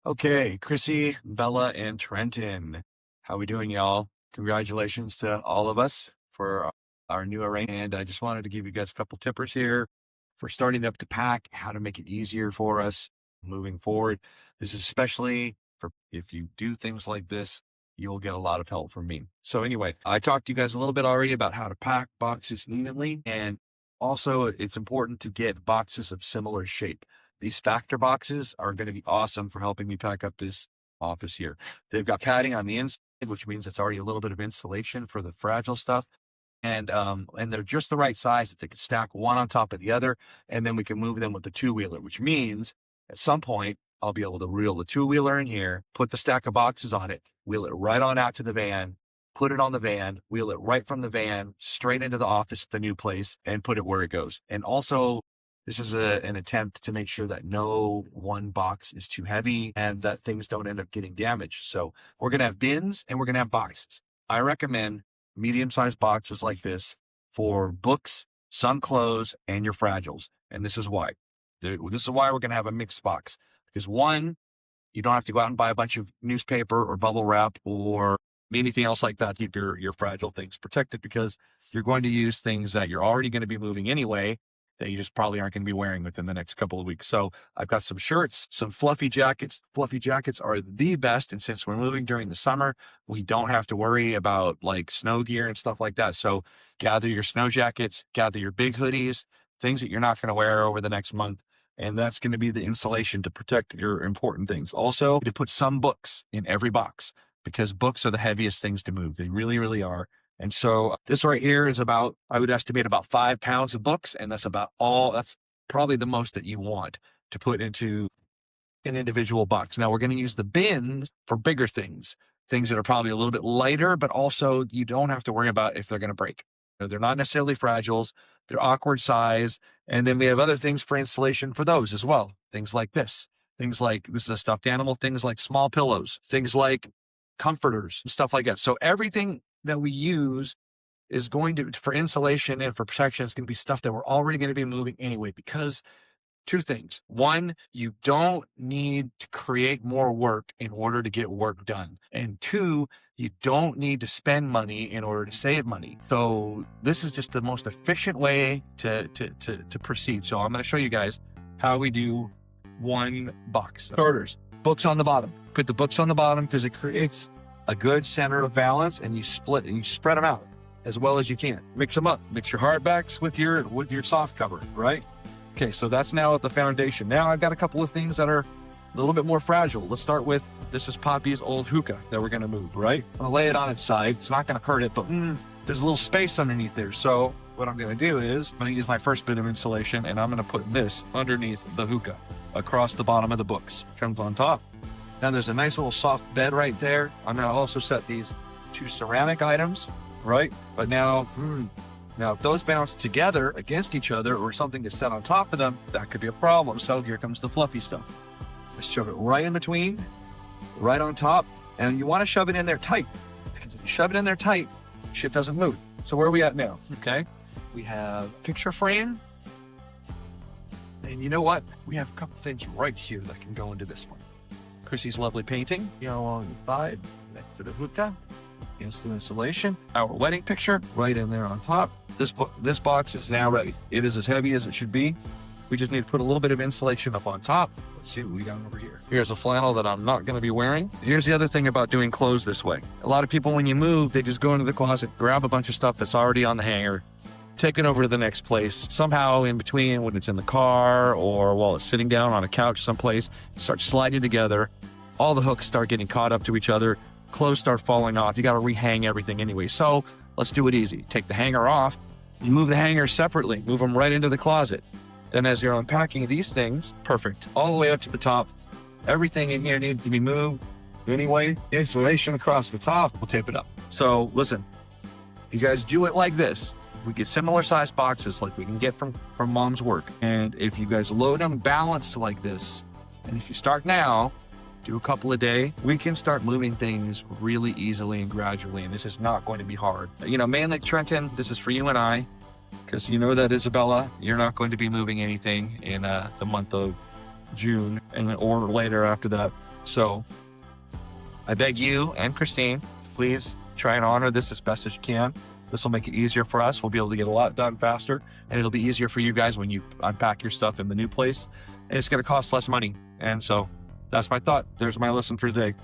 Okay, Chrissy, Bella, and Trenton. How we doing, y'all? Congratulations to all of us for our new arrangement. And I just wanted to give you guys a couple tippers here for starting up to pack, how to make it easier for us moving forward. This is especially for if you do things like this, you'll get a lot of help from me. So anyway, I talked to you guys a little bit already about how to pack boxes evenly. And also it's important to get boxes of similar shape. These factor boxes are going to be awesome for helping me pack up this office here. They've got padding on the inside, which means it's already a little bit of insulation for the fragile stuff. And they're just the right size that they can stack one on top of the other, and then we can move them with the two-wheeler, which means at some point I'll be able to reel the two-wheeler in here, put the stack of boxes on it, wheel it right on out to the van, put it on the van, wheel it right from the van straight into the office at the new place, and put it where it goes. And also, this is an attempt to make sure that no one box is too heavy and that things don't end up getting damaged. So we're going to have bins and we're going to have boxes. I recommend medium-sized boxes like this for books, some clothes, and your fragiles. And this is why. This is why we're going to have a mixed box. Because one, you don't have to go out and buy a bunch of newspaper or bubble wrap or anything else like that to keep your fragile things protected, because you're going to use things that you're already going to be moving anyway that you just probably aren't going to be wearing within the next couple of weeks. So I've got some shirts, some fluffy jackets. Fluffy jackets are the best. And since we're moving during the summer, we don't have to worry about like snow gear and stuff like that. So gather your snow jackets, gather your big hoodies, things that you're not going to wear over the next month. And that's going to be the insulation to protect your important things. Also, to put some books in every box, because books are the heaviest things to move. They really, really are. And so this right here is about, I would estimate about 5 pounds of books. And that's about all, that's probably the most that you want to put into an individual box. Now we're going to use the bins for bigger things that are probably a little bit lighter, but also you don't have to worry about if they're going to break. They're not necessarily fragiles. They're awkward size. And then we have other things for insulation for those as well. Things like this is a stuffed animal, things like small pillows, things like comforters, stuff like that. So everything that we use is going to, for insulation and for protection, it's going to be stuff that we're already going to be moving anyway, because two things. One, you don't need to create more work in order to get work done. And two, you don't need to spend money in order to save money. So this is just the most efficient way to proceed. So I'm going to show you guys how we do one box. Starters, books on the bottom. Put the books on the bottom because it creates a good center of balance, and you split and you spread them out as well as you can. Mix them up. Mix your hardbacks with your soft cover, right? Okay, so that's now at the foundation. Now I've got a couple of things that are a little bit more fragile. Let's start with, this is Poppy's old hookah that we're gonna move, right? I'm gonna lay it on its side. It's not gonna hurt it, but there's a little space underneath there. So what I'm gonna do is, I'm gonna use my first bit of insulation and I'm gonna put this underneath the hookah across the bottom of the books. Comes on top. Now there's a nice little soft bed right there. I'm gonna also set these 2 ceramic items, right? But now, if those bounce together against each other or something is set on top of them, that could be a problem. So here comes the fluffy stuff. Just shove it right in between, right on top. And you want to shove it in there tight, because if you shove it in there tight, shit doesn't move. So where are we at now? Okay. We have a picture frame. And you know what? We have a couple things right here that can go into this one. Chrissy's lovely painting, along the side, next to the hookah. Against the insulation. Our wedding picture right in there on top. This box is now ready. It is as heavy as it should be. We just need to put a little bit of insulation up on top. Let's see what we got over here. Here's a flannel that I'm not going to be wearing. Here's the other thing about doing clothes this way. A lot of people, when you move, they just go into the closet, grab a bunch of stuff that's already on the hanger, take it over to the next place. Somehow in between, when it's in the car or while it's sitting down on a couch someplace, start sliding together. All the hooks start getting caught up to each other. Clothes start falling off. You got to rehang everything anyway. So let's do it easy. Take the hanger off. You move the hangers separately. Move them right into the closet. Then as you're unpacking these things, perfect. All the way up to the top. Everything in here needs to be moved. Anyway, insulation across the top. We'll tape it up. So listen, you guys do it like this. We get similar sized boxes like we can get from Mom's Work. And if you guys load them balanced like this, and if you start now, do a couple a day, we can start moving things really easily and gradually, and this is not going to be hard. Mainly Trenton, this is for you and I, because you know that Isabella, you're not going to be moving anything in the month of June or later after that. So I beg you and Christine, please try and honor this as best as you can. This will make it easier for us. We'll be able to get a lot done faster, and it'll be easier for you guys when you unpack your stuff in the new place. And it's going to cost less money. And so that's my thought. There's my lesson for today.